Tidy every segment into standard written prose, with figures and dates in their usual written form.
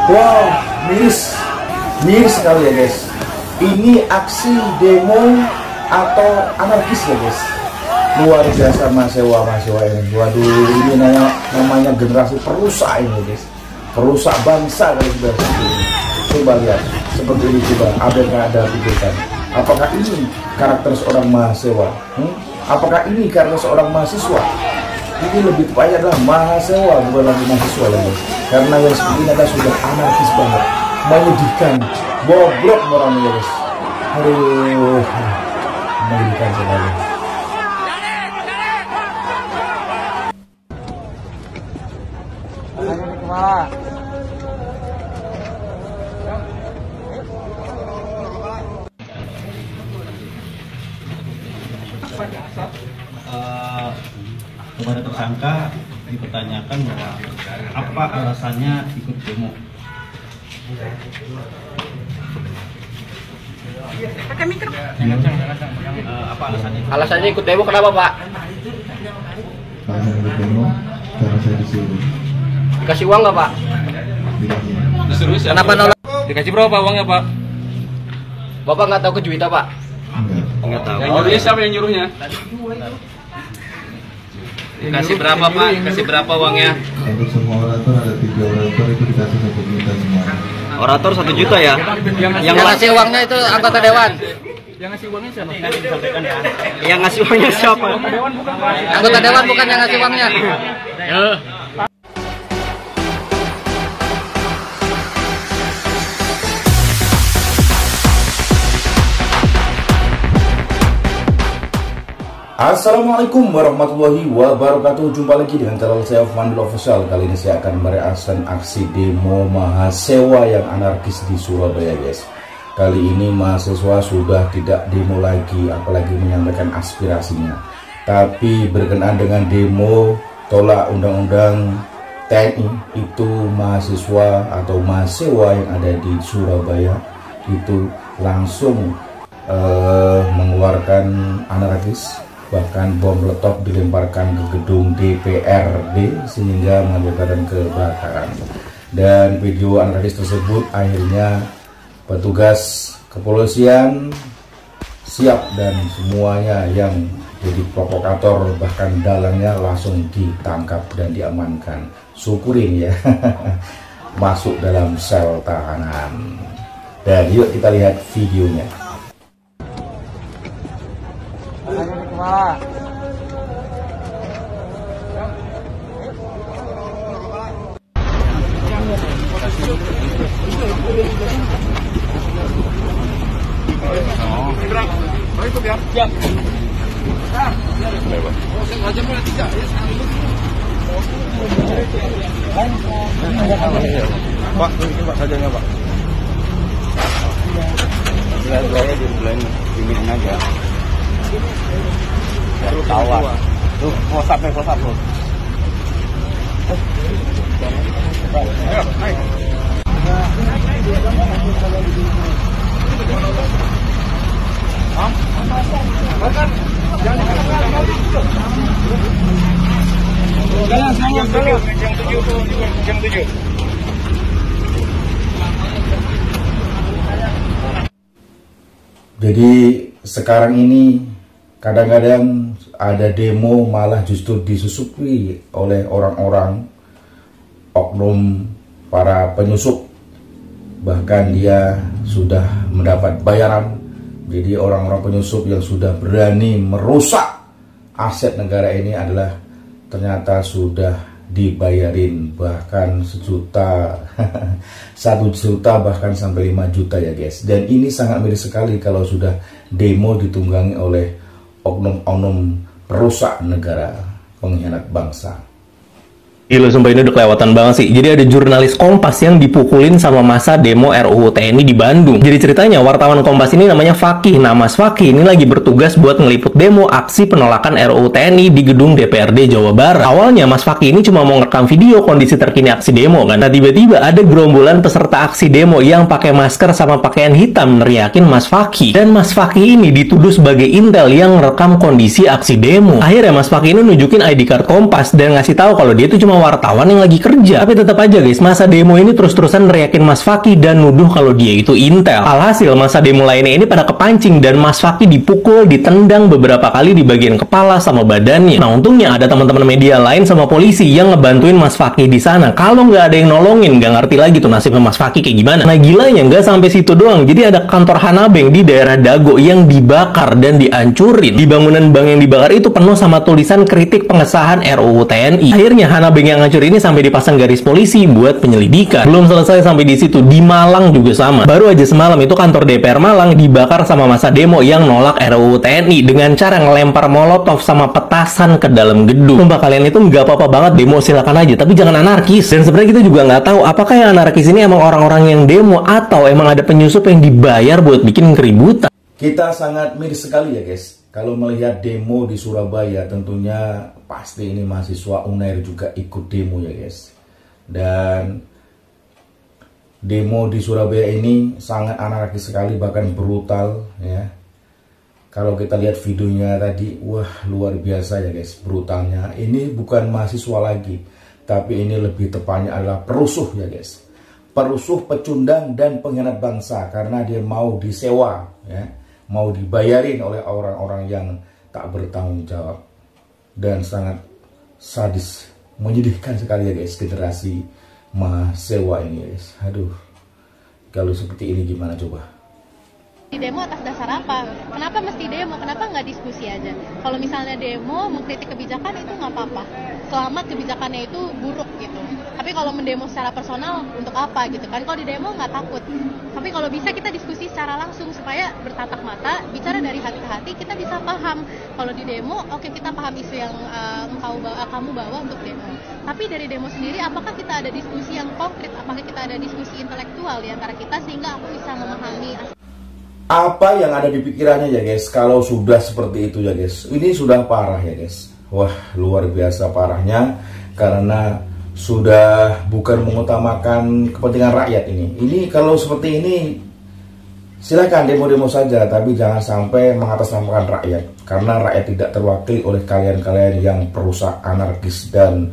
Wow, miris sekali ya guys. Ini aksi demo atau anarkis ya guys. Luar biasa mahasiswa ini. Waduh, ini namanya generasi perusak ini guys. Perusak bangsa kalau sudah seperti ini. Coba lihat seperti ini, coba ada pikirkan. Apakah ini karakter seorang mahasiswa? Apakah ini karakter seorang mahasiswa? Ini lebih tepatnya adalah mahasiswa, bukan lagi mahasiswa ya guys. Karena yang seperti ini adalah sudah anarkis banget, menyedihkan, bobrok orangnya guys. Aduh, menyedihkan sekali. Kepada tersangka dipertanyakan bahwa apa alasannya ikut demo. Apa alasannya? Alasannya ikut demo kenapa Pak? Alasan ikut demo karena saya disuruh. Dikasih uang nggak Pak? Disuruh. Kenapa nolak? Dikasih berapa uangnya Pak? Bapak nggak tahu ke Juwita Pak? Enggak tahu. Yang nyuruhnya siapa yang nyuruhnya? Dikasih berapa Pak? Dikasih berapa uangnya? Untuk semua orator ada 3 orator itu dikasih 1 juta semua. Orator 1 juta ya? Yang ngasih uangnya itu anggota dewan. Yang ngasih uangnya siapa? Yang ngasih uangnya siapa? Anggota dewan bukan yang ngasih uangnya. Assalamualaikum warahmatullahi wabarakatuh. Jumpa lagi dengan channel saya Fandil Official. Kali ini saya akan mereaction aksi demo mahasiswa yang anarkis di Surabaya guys. Kali ini mahasiswa sudah tidak demo lagi, apalagi menyampaikan aspirasinya, tapi berkenaan dengan demo tolak undang-undang TNI. Itu mahasiswa atau mahasiswa yang ada di Surabaya itu langsung mengeluarkan anarkis, bahkan bom meletup dilemparkan ke gedung DPRD sehingga menyebabkan kebakaran. Dan video anarkis tersebut akhirnya petugas kepolisian siap dan semuanya yang jadi provokator bahkan dalangnya langsung ditangkap dan diamankan. Syukurin ya. Masuk dalam sel tahanan. Dan yuk kita lihat videonya. Pak, ini Pak sajanya Pak. Saya di bulan ini aja. Baru tawar. Tuh, WhatsApp tuh. Ayo, naik. Jam 7. Jadi sekarang ini kadang-kadang ada demo malah justru disusupi oleh orang-orang oknum para penyusup, bahkan dia sudah mendapat bayaran. Jadi orang-orang penyusup yang sudah berani merusak aset negara ini adalah ternyata sudah dibayarin bahkan 1 juta 1 juta bahkan sampai 5 juta ya guys. Dan ini sangat miris sekali kalau sudah demo ditunggangi oleh oknum-oknum perusak negara, pengkhianat bangsa. Gila, sumpah ini udah kelewatan banget sih. Jadi ada jurnalis Kompas yang dipukulin sama masa demo RUU TNI di Bandung. Jadi ceritanya wartawan Kompas ini namanya Fakih. Nah, Mas Fakih ini lagi bertugas buat ngeliput demo aksi penolakan RUU TNI di gedung DPRD Jawa Barat. Awalnya Mas Fakih ini cuma mau ngerekam video kondisi terkini aksi demo kan. Nah, tiba-tiba ada gerombolan peserta aksi demo yang pakai masker sama pakaian hitam neriakin Mas Fakih. Dan Mas Fakih ini dituduh sebagai intel yang ngerekam kondisi aksi demo. Akhirnya Mas Fakih ini nunjukin ID card Kompas dan ngasih tahu kalau dia itu cuma sama wartawan yang lagi kerja. Tapi tetap aja guys, masa demo ini terus-terusan neriakin Mas Fakih dan nuduh kalau dia itu intel. Alhasil masa demo lainnya ini pada kepancing dan Mas Fakih dipukul, ditendang beberapa kali di bagian kepala sama badannya. Nah untungnya ada teman-teman media lain sama polisi yang ngebantuin Mas Fakih di sana. Kalau nggak ada yang nolongin, nggak ngerti lagi tuh nasibnya Mas Fakih kayak gimana. Nah gilanya nggak sampai situ doang. Jadi ada kantor Hanabeng di daerah Dago yang dibakar dan dihancurin. Di bangunan bank yang dibakar itu penuh sama tulisan kritik pengesahan RUU TNI. Akhirnya Hanabeng yang hancur ini sampai dipasang garis polisi buat penyelidikan. Belum selesai sampai di situ, di Malang juga sama. Baru aja semalam itu kantor DPR Malang dibakar sama masa demo yang nolak RUU TNI dengan cara ngelempar molotov sama petasan ke dalam gedung. Sumpah kalian itu nggak apa-apa banget demo, silakan aja, tapi jangan anarkis. Dan sebenarnya kita juga nggak tahu apakah yang anarkis ini emang orang-orang yang demo atau emang ada penyusup yang dibayar buat bikin keributan. Kita sangat miris sekali ya guys, kalau melihat demo di Surabaya. Tentunya pasti ini mahasiswa UNER juga ikut demo ya guys. Dan demo di Surabaya ini sangat anarkis sekali, bahkan brutal ya. Kalau kita lihat videonya tadi, wah luar biasa ya guys, brutalnya. Ini bukan mahasiswa lagi, tapi ini lebih tepatnya adalah perusuh ya guys. Perusuh, pecundang, dan pengkhianat bangsa, karena dia mau disewa ya, mau dibayarin oleh orang-orang yang tak bertanggung jawab. Dan sangat sadis, menyedihkan sekali ya guys, generasi mahasiswa ini guys. Aduh, kalau seperti ini gimana coba? Di demo atas dasar apa? Kenapa mesti demo? Kenapa nggak diskusi aja? Kalau misalnya demo mengkritik kebijakan itu nggak apa-apa, selama kebijakannya itu buruk gitu. Tapi kalau mendemo secara personal untuk apa gitu kan? Kalau di demo nggak takut. Tapi kalau bisa kita diskusi secara langsung supaya bertatap mata, bicara dari hati ke hati, kita bisa paham. Kalau di demo, oke, kita paham isu yang kamu bawa untuk demo. Tapi dari demo sendiri, apakah kita ada diskusi yang konkret? Apakah kita ada diskusi intelektual di antara kita sehingga aku bisa memahami apa yang ada di pikirannya ya guys, kalau sudah seperti itu ya guys. Ini sudah parah ya guys. Wah luar biasa parahnya, karena sudah bukan mengutamakan kepentingan rakyat ini. Ini kalau seperti ini silakan demo-demo saja, tapi jangan sampai mengatasnamakan rakyat, karena rakyat tidak terwakili oleh kalian-kalian yang perusak, anarkis, dan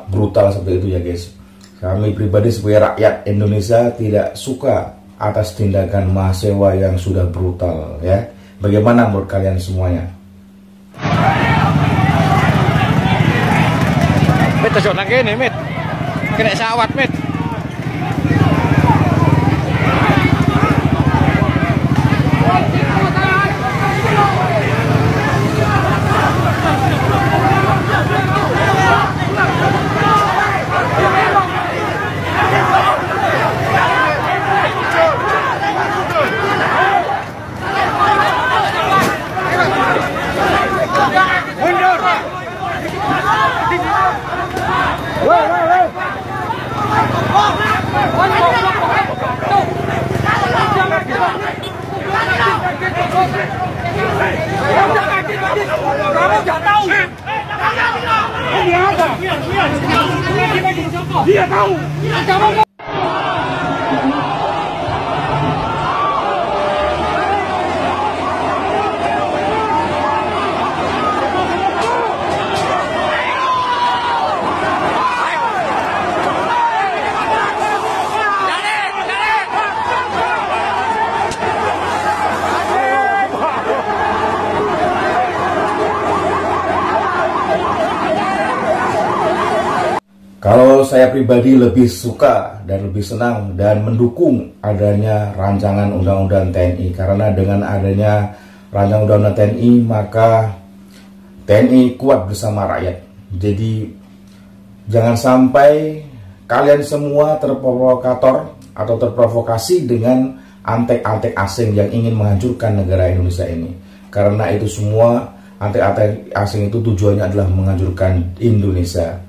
brutal seperti itu ya guys. Kami pribadi sebagai rakyat Indonesia tidak suka atas tindakan mahasiswa yang sudah brutal ya. Bagaimana menurut kalian semuanya? Mit terjun lagi nih, Mit. Kena sawat, Mit. Dia tahu. Kalau saya pribadi lebih suka dan lebih senang dan mendukung adanya rancangan undang-undang TNI, karena dengan adanya rancangan undang-undang TNI maka TNI kuat bersama rakyat. Jadi jangan sampai kalian semua terprovokator atau terprovokasi dengan antek-antek asing yang ingin menghancurkan negara Indonesia ini, karena itu semua antek-antek asing itu tujuannya adalah menghancurkan Indonesia.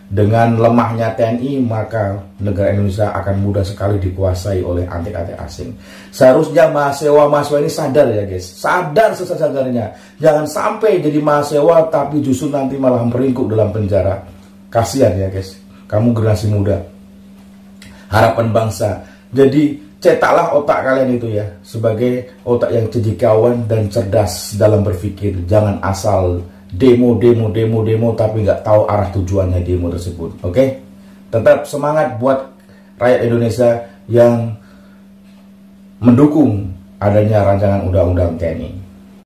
Dengan lemahnya TNI maka negara Indonesia akan mudah sekali dikuasai oleh antek-antek asing. Seharusnya mahasiswa-mahasiswa ini sadar ya guys, sadar sesadarnya. Jangan sampai jadi mahasiswa tapi justru nanti malah meringkuk dalam penjara. Kasihan ya guys, kamu generasi muda, harapan bangsa. Jadi cetaklah otak kalian itu ya, sebagai otak yang cendekiawan dan cerdas dalam berpikir. Jangan asal demo tapi nggak tahu arah tujuannya demo tersebut. Oke? Tetap semangat buat rakyat Indonesia yang mendukung adanya rancangan undang-undang TNI.